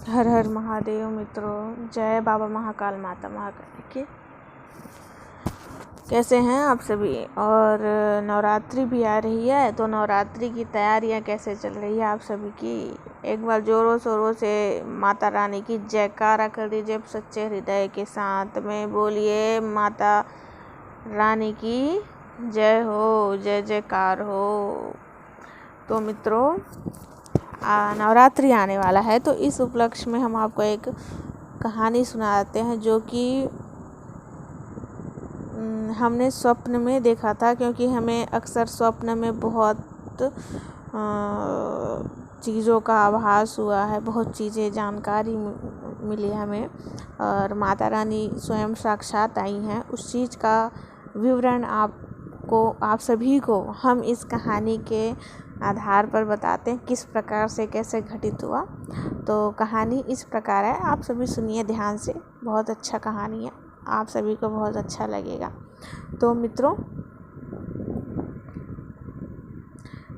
हर हर महादेव मित्रों, जय बाबा महाकाल माता महाकाल की। कैसे हैं आप सभी। और नवरात्रि भी आ रही है, तो नवरात्रि की तैयारियां कैसे चल रही है आप सभी की। एक बार जोरों शोरों से माता रानी की जयकारा कर दीजिए सच्चे हृदय के साथ में। बोलिए माता रानी की जय हो, जय जयकार हो। तो मित्रों, नवरात्रि आने वाला है, तो इस उपलक्ष्य में हम आपको एक कहानी सुनाते हैं जो कि हमने स्वप्न में देखा था, क्योंकि हमें अक्सर स्वप्न में बहुत चीज़ों का आभास हुआ है, बहुत चीज़ें जानकारी मिली हमें, और माता रानी स्वयं साक्षात आई हैं। उस चीज़ का विवरण आप सभी को हम इस कहानी के आधार पर बताते हैं, किस प्रकार से कैसे घटित हुआ। तो कहानी इस प्रकार है, आप सभी सुनिए ध्यान से। बहुत अच्छा कहानी है, आप सभी को बहुत अच्छा लगेगा। तो मित्रों,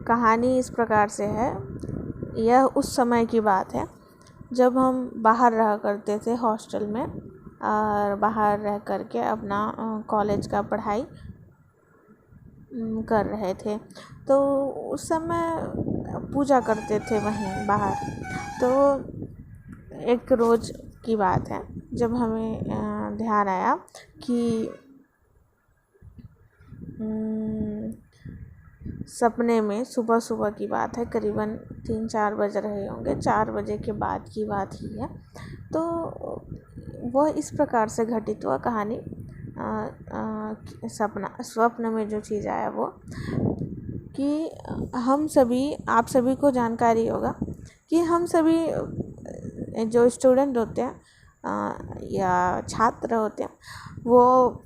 कहानी इस प्रकार से है। यह उस समय की बात है जब हम बाहर रहा करते थे हॉस्टल में, और बाहर रह करके अपना कॉलेज का पढ़ाई कर रहे थे। तो उस समय पूजा करते थे वहीं बाहर। तो एक रोज़ की बात है जब हमें ध्यान आया कि सपने में, सुबह की बात है, करीबन 3-4 बज रहे होंगे, 4 बजे के बाद की बात ही है। तो वह इस प्रकार से घटित हुआ कहानी। स्वप्न में जो चीज़ आया वो कि हम सभी, आप सभी को जानकारी होगा कि हम सभी जो स्टूडेंट होते हैं या छात्र होते हैं, वो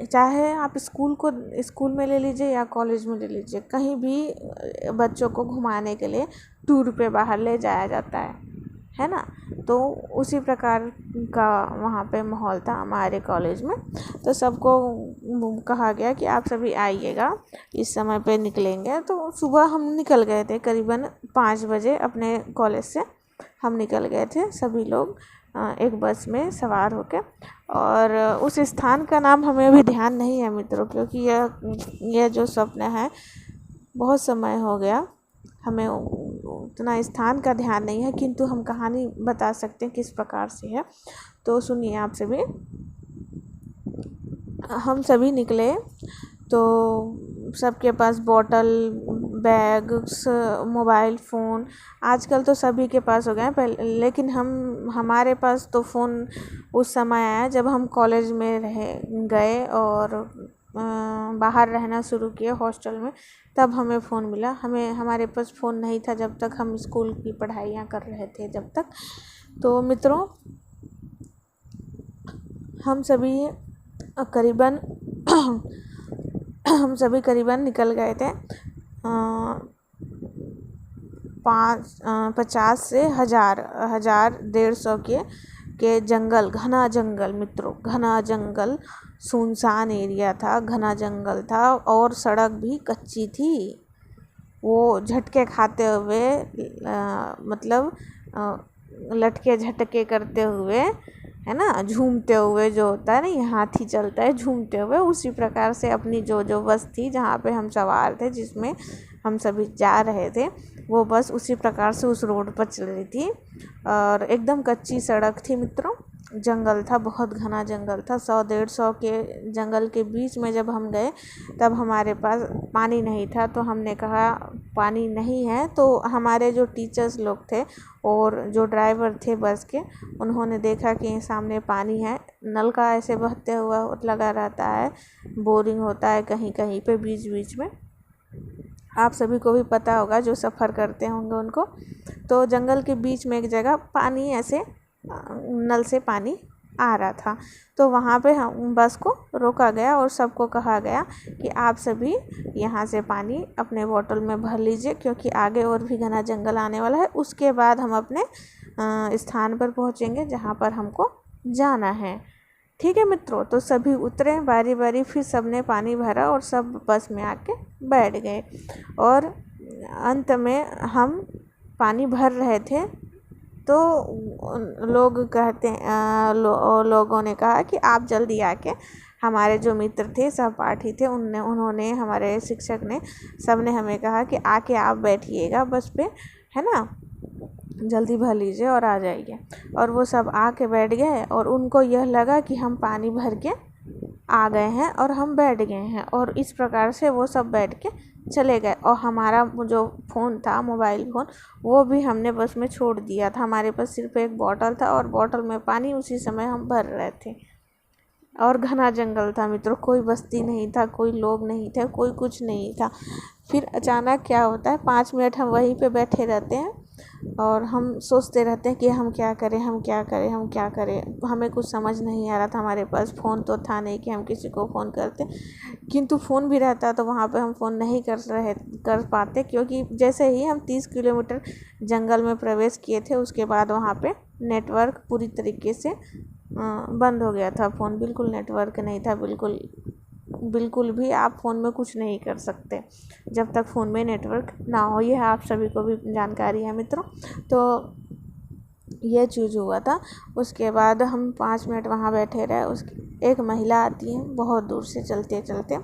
चाहे आप स्कूल में ले लीजिए या कॉलेज में ले लीजिए, कहीं भी बच्चों को घुमाने के लिए टूर पे बाहर ले जाया जाता है ना। तो उसी प्रकार का वहाँ पे माहौल था हमारे कॉलेज में। तो सबको कहा गया कि आप सभी आइएगा, इस समय पे निकलेंगे। तो सुबह हम निकल गए थे, करीबन 5 बजे अपने कॉलेज से हम निकल गए थे सभी लोग, एक बस में सवार होकर। और उस स्थान का नाम हमें अभी ध्यान नहीं है मित्रों, क्योंकि यह जो स्वप्न है बहुत समय हो गया, हमें उतना स्थान का ध्यान नहीं है, किंतु हम कहानी बता सकते हैं किस प्रकार से है। तो सुनिए आप सभी। हम सभी निकले तो सबके पास बॉटल, बैग्स, मोबाइल फ़ोन, आजकल तो सभी के पास हो गए हैं पहले, लेकिन हमारे पास तो फ़ोन उस समय आया जब हम कॉलेज में गए और बाहर रहना शुरू किए हॉस्टल में, तब हमें फ़ोन मिला। हमारे पास फ़ोन नहीं था जब तक हम स्कूल की पढ़ाइयाँ कर रहे थे जब तक। तो मित्रों, हम सभी करीबन निकल गए थे 50 से 1000, 150 के जंगल, घना जंगल मित्रों, घना जंगल, सुनसान एरिया था, घना जंगल था, और सड़क भी कच्ची थी। वो झटके खाते हुए मतलब लटके झटके करते हुए, है ना, झूमते हुए, जो होता है ना, हाथी चलता है झूमते हुए, उसी प्रकार से अपनी जो बस थी जहाँ पे हम सवार थे, जिसमें हम सभी जा रहे थे, वो बस उसी प्रकार से उस रोड पर चल रही थी। और एकदम कच्ची सड़क थी मित्रों, जंगल था, बहुत घना जंगल था। 100-150 के जंगल के बीच में जब हम गए, तब हमारे पास पानी नहीं था। तो हमने कहा पानी नहीं है, तो हमारे जो टीचर्स लोग थे और जो ड्राइवर थे बस के, उन्होंने देखा कि सामने पानी है, नल का ऐसे बहते हुआ लगा रहता है, बोरिंग होता है कहीं कहीं पे बीच बीच में, आप सभी को भी पता होगा जो सफ़र करते होंगे उनको। तो जंगल के बीच में एक जगह पानी ऐसे नल से पानी आ रहा था। तो वहाँ पे हम बस को रोका गया और सबको कहा गया कि आप सभी यहाँ से पानी अपने बोतल में भर लीजिए, क्योंकि आगे और भी घना जंगल आने वाला है। उसके बाद हम अपने स्थान पर पहुँचेंगे जहाँ पर हमको जाना है। ठीक है मित्रों। तो सभी उतरे बारी बारी, फिर सबने पानी भरा और सब बस में आके बैठ गए। और अंत में हम पानी भर रहे थे तो लोग कहते हैं लोगों ने कहा कि आप जल्दी आके, हमारे जो मित्र थे सहपाठी थे उन्होंने हमारे शिक्षक ने सब ने हमें कहा कि आके आप बैठिएगा बस पे, है ना, जल्दी भर लीजिए और आ जाइए। और वो सब आके बैठ गए और उनको यह लगा कि हम पानी भर के आ गए हैं और हम बैठ गए हैं, और इस प्रकार से वो सब बैठ के चले गए। और हमारा जो फ़ोन था, मोबाइल फ़ोन, वो भी हमने बस में छोड़ दिया था। हमारे पास सिर्फ एक बॉटल था और बॉटल में पानी उसी समय हम भर रहे थे। और घना जंगल था मित्रों, कोई बस्ती नहीं था, कोई लोग नहीं थे, कोई कुछ नहीं था। फिर अचानक क्या होता है, 5 मिनट हम वहीं पे बैठे रहते हैं और हम सोचते रहते हैं कि हम क्या करें, हम क्या करें, हम क्या करें। हमें कुछ समझ नहीं आ रहा था। हमारे पास फ़ोन तो था नहीं कि हम किसी को फ़ोन करते, किंतु फ़ोन भी रहता तो वहाँ पे हम फ़ोन नहीं कर पाते, क्योंकि जैसे ही हम 30 किलोमीटर जंगल में प्रवेश किए थे उसके बाद वहाँ पे नेटवर्क पूरी तरीके से बंद हो गया था। फ़ोन बिल्कुल नेटवर्क नहीं था, बिल्कुल भी आप फ़ोन में कुछ नहीं कर सकते जब तक फ़ोन में नेटवर्क ना हो। यह आप सभी को भी जानकारी है मित्रों। तो ये चीज़ हुआ था। उसके बाद हम 5 मिनट वहाँ बैठे रहे। एक महिला आती है बहुत दूर से चलते चलते,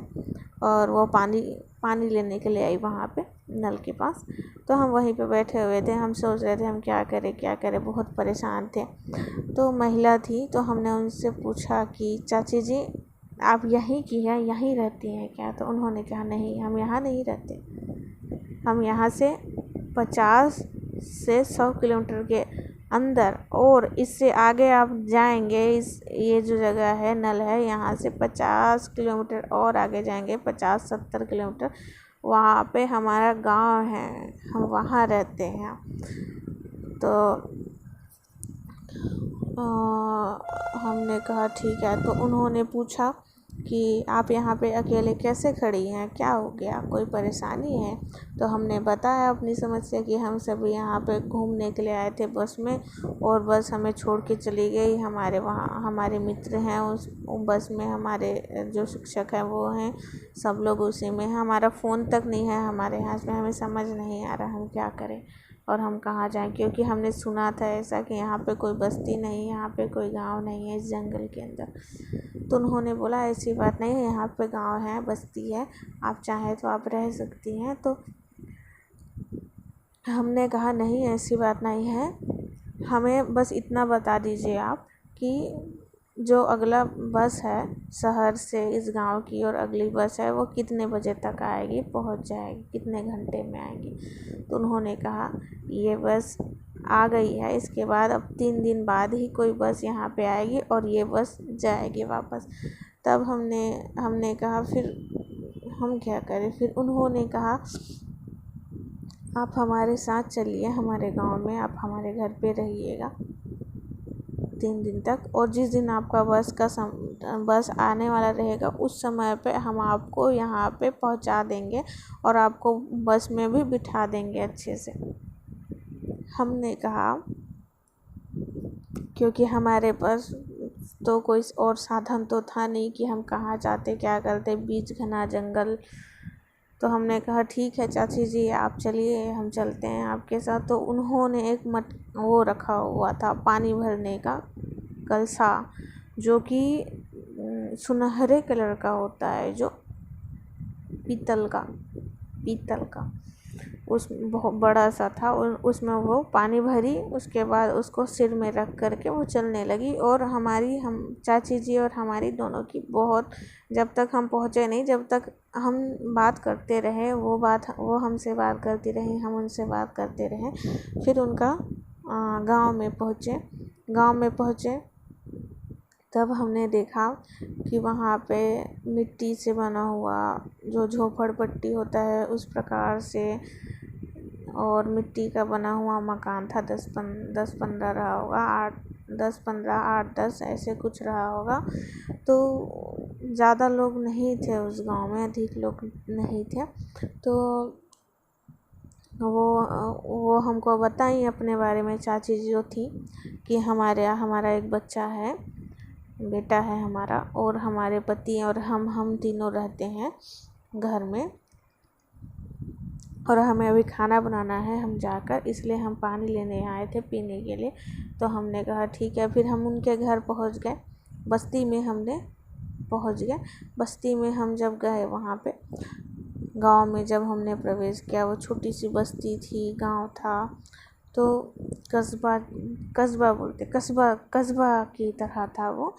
और वो पानी लेने के लिए आई वहाँ पे नल के पास। तो हम वहीं पे बैठे हुए थे, हम सोच रहे थे हम क्या करें, बहुत परेशान थे। तो महिला थी, तो हमने उनसे पूछा कि चाची जी आप यहीं की हैं, यहीं रहती हैं क्या? तो उन्होंने कहा नहीं, हम यहाँ नहीं रहते, हम यहाँ से 50 से 100 किलोमीटर के अंदर, और इससे आगे आप जाएंगे, ये जो जगह है नल है, यहाँ से 50 किलोमीटर और आगे जाएंगे, 50-70 किलोमीटर, वहाँ पे हमारा गांव है, हम वहाँ रहते हैं। तो हमने कहा ठीक है। तो उन्होंने पूछा कि आप यहाँ पे अकेले कैसे खड़ी हैं, क्या हो गया, कोई परेशानी है? तो हमने बताया अपनी समस्या कि हम सब यहाँ पे घूमने के लिए आए थे बस में, और बस हमें छोड़ के चली गई। हमारे वहाँ हमारे मित्र हैं उस बस में, हमारे जो शिक्षक हैं वो हैं, सब लोग उसी में। हमारा फ़ोन तक नहीं है हमारे हाथ में, हमें समझ नहीं आ रहा हम क्या करें और हम कहाँ जाएं, क्योंकि हमने सुना था ऐसा कि यहाँ पे कोई बस्ती नहीं है, यहाँ पे कोई गांव नहीं है इस जंगल के अंदर। तो उन्होंने बोला ऐसी बात नहीं है, यहाँ पे गांव है, बस्ती है, आप चाहें तो आप रह सकती हैं। तो हमने कहा नहीं, ऐसी बात नहीं है, हमें बस इतना बता दीजिए आप कि जो अगला बस है शहर से इस गांव की, और अगली बस है वो कितने बजे तक आएगी, पहुंच जाएगी, कितने घंटे में आएगी? तो उन्होंने कहा ये बस आ गई है, इसके बाद अब 3 दिन बाद ही कोई बस यहाँ पे आएगी और ये बस जाएगी वापस। तब हमने कहा फिर हम क्या करें? फिर उन्होंने कहा आप हमारे साथ चलिए हमारे गांव में, आप हमारे घर पे रहिएगा 3 दिन तक, और जिस दिन आपका बस आने वाला रहेगा उस समय पे हम आपको यहाँ पे पहुँचा देंगे और आपको बस में भी बिठा देंगे अच्छे से। हमने कहा क्योंकि हमारे पास तो कोई और साधन तो था नहीं कि हम कहाँ जाते, क्या करते, बीच घना जंगल। तो हमने कहा ठीक है चाची जी आप चलिए, हम चलते हैं आपके साथ। तो उन्होंने एक वो रखा हुआ था पानी भरने का कलसा, जो कि सुनहरे कलर का होता है, जो पीतल का उस बहुत बड़ा सा था, और उसमें वो पानी भरी। उसके बाद उसको सिर में रख करके वो चलने लगी, और हम चाची जी और हमारी दोनों की बहुत, जब तक हम पहुँचे नहीं, जब तक हम बात करते रहे, वो हमसे बात करती रही, हम उनसे बात करते रहे। फिर उनका गांव में पहुँचे तब हमने देखा कि वहाँ पे मिट्टी से बना हुआ जो झोपड़पट्टी होता है उस प्रकार से, और मिट्टी का बना हुआ मकान था। 10-15 रहा होगा, 8-10 ऐसे कुछ रहा होगा। तो ज़्यादा लोग नहीं थे उस गांव में, अधिक लोग नहीं थे। तो वो हमको बताई अपने बारे में, चाची जो थी, कि हमारा एक बच्चा है, बेटा है हमारा, और हमारे पति और हम तीनों रहते हैं घर में। और हमें अभी खाना बनाना है हम जाकर, इसलिए हम पानी लेने आए थे पीने के लिए। तो हमने कहा ठीक है। फिर हम उनके घर पहुंच गए, बस्ती में हमने पहुंच गए। बस्ती में हम जब गए वहाँ पे गांव में जब हमने प्रवेश किया, वो छोटी सी बस्ती थी, गांव था। तो कस्बा कस्बा बोलते कस्बा कस्बा की तरह था वो।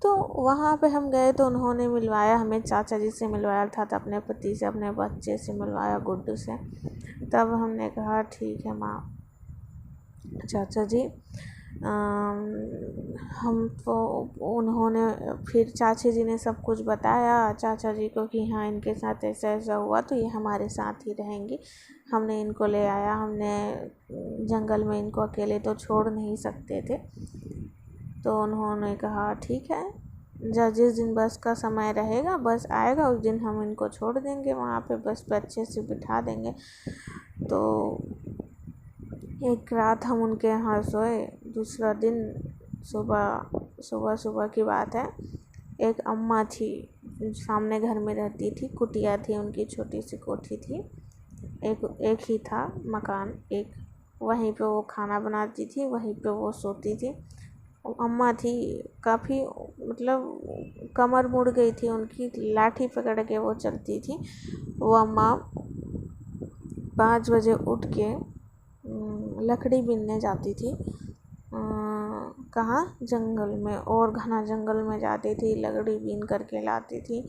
तो वहाँ पे हम गए तो उन्होंने मिलवाया हमें, चाचा जी से मिलवाया था, अपने पति से, अपने बच्चे से मिलवाया, गुड्डू से। तब हमने कहा ठीक है माँ, चाचा जी हम तो, उन्होंने फिर चाचा जी ने सब कुछ बताया चाचा जी को कि हाँ इनके साथ ऐसा ऐसा हुआ, तो ये हमारे साथ ही रहेंगी। हमने इनको ले आया, हमने जंगल में इनको अकेले तो छोड़ नहीं सकते थे। तो उन्होंने कहा ठीक है, जिस दिन बस का समय रहेगा, बस आएगा, उस दिन हम इनको छोड़ देंगे वहाँ पे, बस पे अच्छे से बिठा देंगे। तो एक रात हम उनके यहाँ सोए। दूसरा दिन सुबह की बात है, एक अम्मा थी, सामने घर में रहती थी, कुटिया थी उनकी, छोटी सी कोठी थी, एक ही था मकान एक, वहीं पे वो खाना बनाती थी, वहीं पे वो सोती थी। अम्मा थी, काफ़ी मतलब कमर मुड़ गई थी उनकी, लाठी पकड़ के वो चलती थी। वो अम्मा 5 बजे उठ के लकड़ी बीनने जाती थी। कहाँ, जंगल में, और घना जंगल में जाती थी, लकड़ी बीन करके लाती थी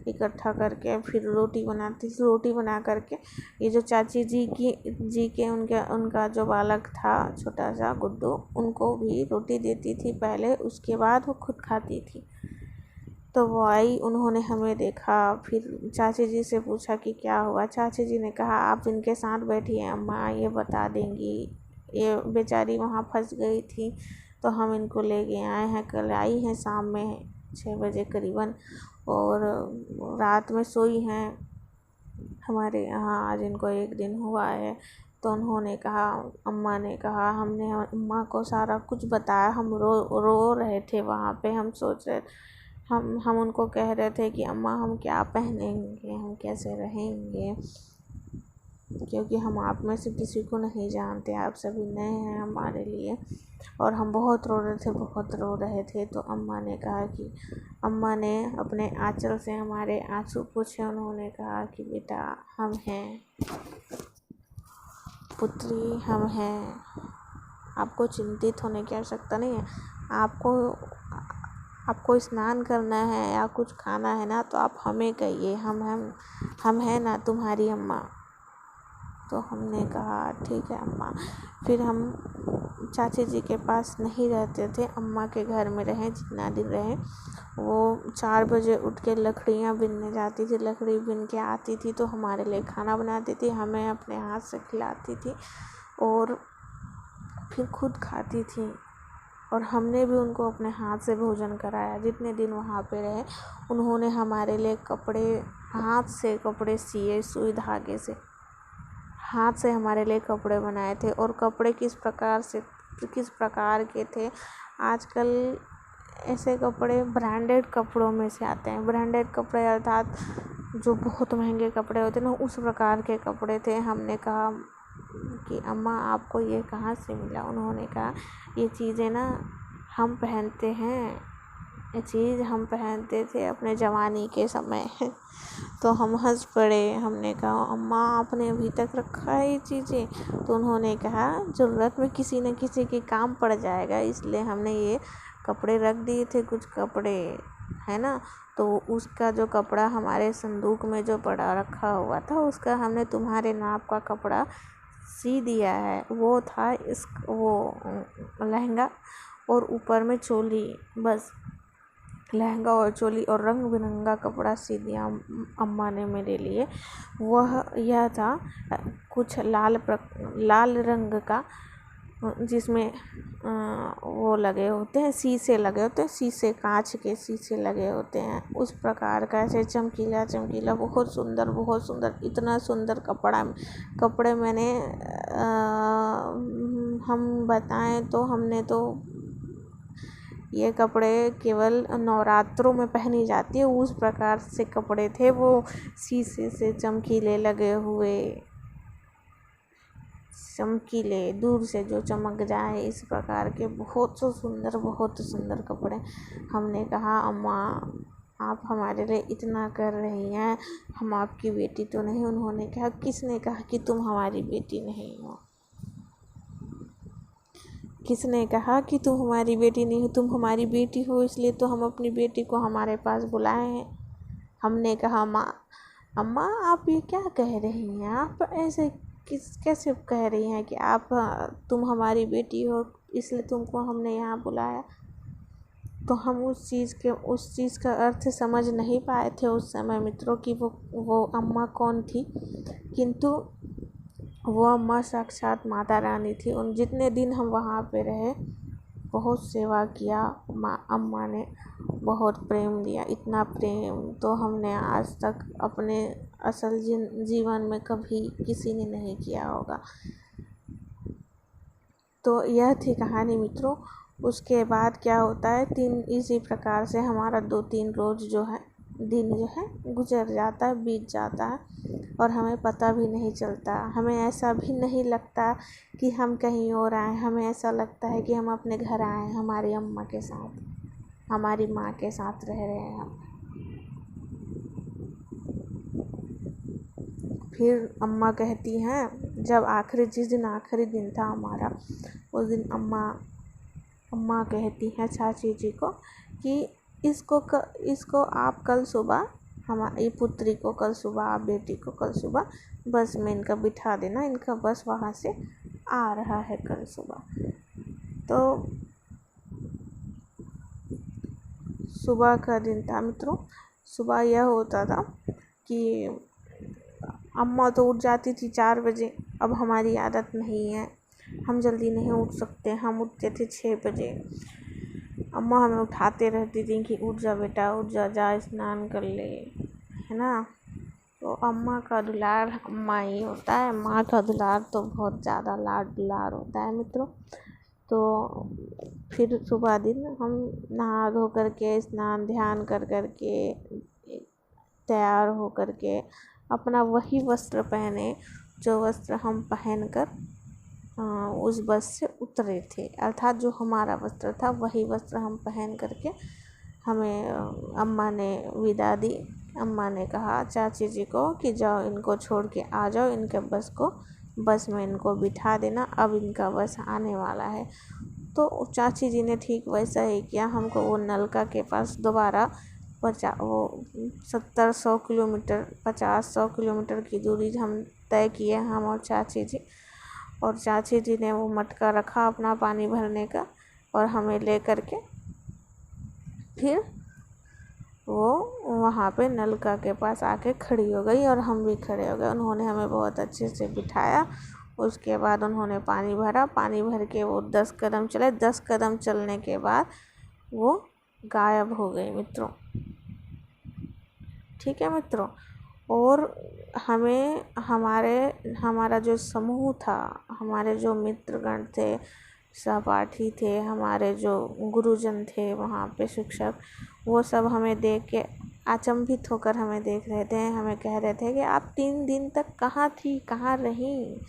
इकट्ठा करके, फिर रोटी बनाती थी। रोटी बना करके ये जो चाची जी के उनका जो बालक था छोटा सा गुड्डू, उनको भी रोटी देती थी पहले, उसके बाद वो खुद खाती थी। तो वो आई, उन्होंने हमें देखा, फिर चाची जी से पूछा कि क्या हुआ। चाची जी ने कहा आप इनके साथ बैठिए, अम्मा ये बता देंगी, ये बेचारी वहाँ फंस गई थी, तो हम इनको लेके आए हैं, कल आई हैं शाम में 6 बजे करीबन, और रात में सोई हैं हमारे यहाँ, आज इनको 1 दिन हुआ है। तो उन्होंने कहा, अम्मा ने कहा, हमने अम्मा को सारा कुछ बताया, हम रो रहे थे वहाँ पे, हम सोच रहे, हम उनको कह रहे थे कि अम्मा हम क्या पहनेंगे, हम कैसे रहेंगे, क्योंकि हम आप में से किसी को नहीं जानते, आप सभी नए हैं हमारे लिए। और हम बहुत रो रहे थे। तो अम्मा ने कहा कि, अम्मा ने अपने आंचल से हमारे आंसू पोंछे, उन्होंने कहा कि बेटा हम हैं, पुत्री हम हैं, आपको चिंतित होने की आवश्यकता नहीं है। आपको स्नान करना है या कुछ खाना है ना, तो आप हमें कहिए, हम हैं ना तुम्हारी अम्मा। तो हमने कहा ठीक है अम्मा। फिर हम चाची जी के पास नहीं रहते थे, अम्मा के घर में रहे जितना दिन रहे। वो 4 बजे उठ के लकड़ियाँ बीनने जाती थी, लकड़ी बीन के आती थी तो हमारे लिए खाना बनाती थी, हमें अपने हाथ से खिलाती थी और फिर खुद खाती थी। और हमने भी उनको अपने हाथ से भोजन कराया। जितने दिन वहाँ पे रहे, उन्होंने हमारे लिए कपड़े, हाथ से कपड़े सिए, सुई धागे से हाथ से हमारे लिए कपड़े बनाए थे। और कपड़े किस प्रकार के थे, आजकल ऐसे कपड़े ब्रांडेड कपड़ों में से आते हैं। ब्रांडेड कपड़े अर्थात जो बहुत महंगे कपड़े होते हैं ना, उस प्रकार के कपड़े थे। हमने कहा कि अम्मा आपको ये कहाँ से मिला। उन्होंने कहा ये चीज़ें ना हम पहनते हैं, ये चीज़ हम पहनते थे अपने जवानी के समय। तो हम हंस पड़े। हमने कहा अम्मा आपने अभी तक रखा है ये चीज़ें। तो उन्होंने कहा ज़रूरत में किसी न किसी के काम पड़ जाएगा, इसलिए हमने ये कपड़े रख दिए थे, कुछ कपड़े है ना। तो उसका जो कपड़ा हमारे संदूक में जो पड़ा रखा हुआ था, उसका हमने तुम्हारे नाप का कपड़ा सी दिया है। वो था वो लहंगा और ऊपर में चोली, बस लहंगा और चोली और रंग बिरंगा कपड़ा सी दिया अम्मा ने मेरे लिए। यह था कुछ लाल रंग का, जिसमें वो लगे होते हैं, शीशे लगे होते हैं, शीशे, कांच के शीशे लगे होते हैं, उस प्रकार का, ऐसे चमकीला बहुत सुंदर, इतना सुंदर कपड़े मैंने हम बताएं तो हमने तो ये कपड़े केवल नवरात्रों में पहनी जाती है, उस प्रकार से कपड़े थे वो, शीशे से चमकीले लगे हुए। चमकीले, दूर से जो चमक जाए, इस प्रकार के बहुत सुंदर कपड़े। हमने कहा अम्मा आप हमारे लिए इतना कर रही हैं, हम आपकी बेटी तो नहीं। उन्होंने कहा किसने कहा कि तुम हमारी बेटी नहीं हो? किसने कहा कि तुम हमारी बेटी नहीं हो? तुम हमारी बेटी हो, इसलिए तो हम अपनी बेटी को हमारे पास बुलाए हैं। हमने कहा अम्मा आप ये क्या कह रही हैं? आप ऐसे कैसे कह रही हैं कि तुम हमारी बेटी हो, इसलिए तुमको हमने यहाँ बुलाया? तो हम उस चीज़ का अर्थ समझ नहीं पाए थे उस समय मित्रों कि वो अम्मा कौन थी। किंतु वो अम्मा साक्षात माता रानी थी। उन जितने दिन हम वहाँ पे रहे, बहुत सेवा किया अम्मा ने, बहुत प्रेम दिया। इतना प्रेम तो हमने आज तक अपने असल जीवन में कभी किसी ने नहीं किया होगा। तो यह थी कहानी मित्रों। उसके बाद क्या होता है, इसी प्रकार से हमारा 2-3 रोज़ दिन गुजर जाता है, बीत जाता है और हमें पता भी नहीं चलता। हमें ऐसा भी नहीं लगता कि हम कहीं और आए। हमें ऐसा लगता है कि हम अपने घर आए, हमारी अम्मा के साथ, हमारी माँ के साथ रह रहे हैं हम। फिर अम्मा कहती हैं, जिस दिन आखिरी दिन था हमारा, उस दिन अम्मा कहती हैं चाची जी को कि इसको आप कल सुबह, हमारी पुत्री को कल सुबह, आप बेटी को कल सुबह बस में इनका बिठा देना, इनका बस वहाँ से आ रहा है कल सुबह। तो सुबह का दिन था मित्रों। सुबह यह होता था कि अम्मा तो उठ जाती थी 4 बजे। अब हमारी आदत नहीं है, हम जल्दी नहीं उठ सकते। हम उठते थे 6 बजे। अम्मा हमें उठाते रहती थी कि उठ जा बेटा, उठ जा स्नान कर ले, है ना। तो अम्मा का दुलार अम्मा ही होता है। माँ का दुलार तो बहुत ज़्यादा लाड दुलार होता है मित्रों। तो फिर सुबह दिन हम नहा धो करके, स्नान ध्यान कर करके, तैयार हो करके अपना वही वस्त्र पहने जो वस्त्र हम पहन कर उस बस से उतरे थे। अर्थात जो हमारा वस्त्र था वही वस्त्र हम पहन करके हमें अम्मा ने विदा दी। अम्मा ने कहा चाची जी को कि जाओ इनको छोड़ के आ जाओ, इनके बस में इनको बिठा देना, अब इनका बस आने वाला है। तो चाची जी ने ठीक वैसा ही किया। हमको वो नलका के पास दोबारा 70-100 किलोमीटर, 50-100 किलोमीटर की दूरी हम तय किए, हम और चाची जी। और चाची जी ने वो मटका रखा अपना पानी भरने का और हमें ले करके फिर वो वहाँ पे नलका के पास आके खड़ी हो गई और हम भी खड़े हो गए। उन्होंने हमें बहुत अच्छे से बिठाया। उसके बाद उन्होंने पानी भरा, पानी भर के वो 10 कदम चले। 10 कदम चलने के बाद वो गायब हो गई मित्रों। ठीक है मित्रों। और हमारा जो समूह था, हमारे जो मित्रगण थे, सहपाठी थे, हमारे जो गुरुजन थे वहाँ पे, शिक्षक, वो सब हमें देख के अचंभित होकर हमें देख रहे थे। हमें कह रहे थे कि आप 3 दिन तक कहाँ थी, कहाँ रही?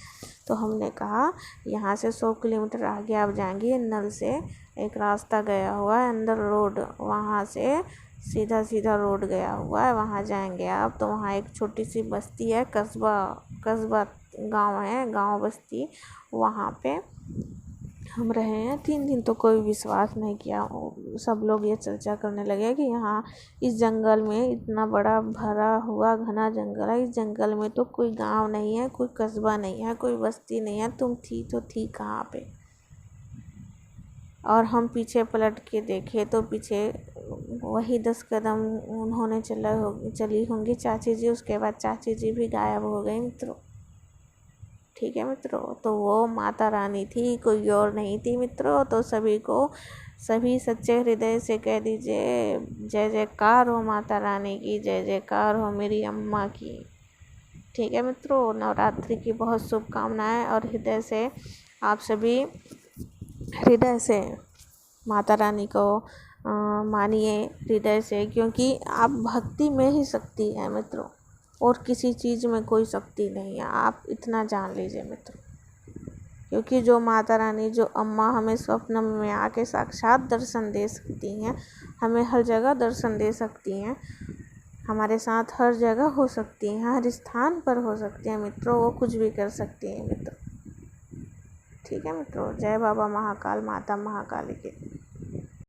तो हमने कहा यहाँ से 100 किलोमीटर आगे आप जाएंगे, नल से एक रास्ता गया हुआ है, अंदर रोड, वहाँ से सीधा रोड गया हुआ है, वहाँ जाएंगे आप। तो वहाँ एक छोटी सी बस्ती है, कस्बा गांव है, गांव बस्ती, वहाँ पे हम रहे हैं 3 दिन। तो कोई विश्वास नहीं किया। सब लोग ये चर्चा करने लगे कि यहाँ इस जंगल में, इतना बड़ा भरा हुआ घना जंगल है, इस जंगल में तो कोई गांव नहीं है, कोई कस्बा नहीं है, कोई बस्ती नहीं है, तुम थी कहाँ पे? और हम पीछे पलट के देखे तो पीछे वही 10 कदम उन्होंने चली होंगी चाची जी। उसके बाद चाची जी भी गायब हो गई मित्रों। ठीक है मित्रों। तो वो माता रानी थी, कोई और नहीं थी मित्रों। तो सभी सच्चे हृदय से कह दीजिए जय जयकार हो माता रानी की, जय जयकार हो मेरी अम्मा की। ठीक है मित्रों। नवरात्रि की बहुत शुभकामनाएं और हृदय से आप सभी हृदय से माता रानी को मानिए हृदय से, क्योंकि आप भक्ति में ही शक्ति है मित्रों, और किसी चीज़ में कोई शक्ति नहीं है। आप इतना जान लीजिए मित्रों। क्योंकि जो माता रानी, जो अम्मा हमें स्वप्न में आके साक्षात दर्शन दे सकती हैं, हमें हर जगह दर्शन दे सकती हैं, हमारे साथ हर जगह हो सकती हैं, हर स्थान पर हो सकती हैं मित्रों, वो कुछ भी कर सकती हैं मित्रों। ठीक है मित्रों, जय बाबा महाकाल, माता महाकाली की।